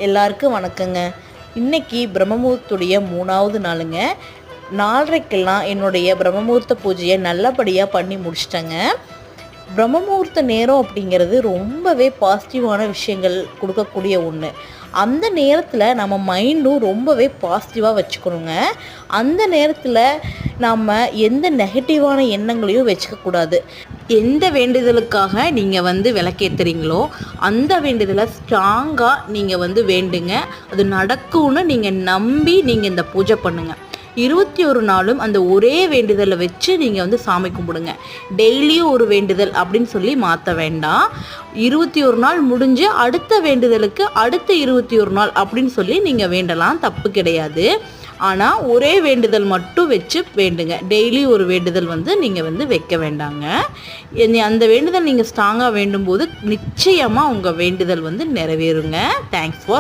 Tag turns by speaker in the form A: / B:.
A: எல்லாருக்கும் வணக்கங்க. இன்னைக்கு பிரம்மமுகூர்த்துடைய 3வது நாளுங்க. 4:30க்கெல்லாம் என்னுடைய பிரம்மமுகூர்த்த பூஜையை நல்லபடியாக பண்ணி முடிச்சிட்டேங்க. பிரம்மமுகூர்த்த நேரம் அப்படிங்கிறது ரொம்பவே பாசிட்டிவான விஷயங்கள் கொடுக்கக்கூடிய ஒன்று. அந்த நேரத்தில் நம்ம மைண்டும் ரொம்பவே பாசிட்டிவாக வச்சுக்கணுங்க. அந்த நேரத்தில் நம்ம எந்த நெகட்டிவான எண்ணங்களையும் வச்சுக்கக்கூடாது. எந்த வேண்டுதலுக்காக நீங்கள் விளக்கேற்றுறீங்களோ அந்த வேண்டுதலை ஸ்ட்ராங்காக நீங்கள் வேண்டுங்க. அது நடக்கும்னு நீங்கள் நம்பி நீங்கள் இந்த பூஜை பண்ணுங்கள். 21 நாளும் அந்த ஒரே வேண்டுதலை வச்சு நீங்கள் சாமி கும்பிடுங்க. டெய்லியும் ஒரு வேண்டுதல் அப்படின்னு சொல்லி மாற்ற வேண்டாம். 21 நாள் முடிஞ்சு அடுத்த வேண்டுதலுக்கு அடுத்த 21 நாள் அப்படின்னு சொல்லி நீங்கள் வேண்டலாம், தப்பு கிடையாது. ஆனால் ஒரே வேண்டுதல் மட்டும் வச்சு வேண்டுங்க. டெய்லி ஒரு வேண்டுதல் நீங்கள் வைக்க வேண்டாங்க. அந்த வேண்டுதல் நீங்கள் ஸ்ட்ராங்காக வேண்டும் போது நிச்சயமாக உங்கள் வேண்டுதல் நிறைவேறுங்க. Thanks for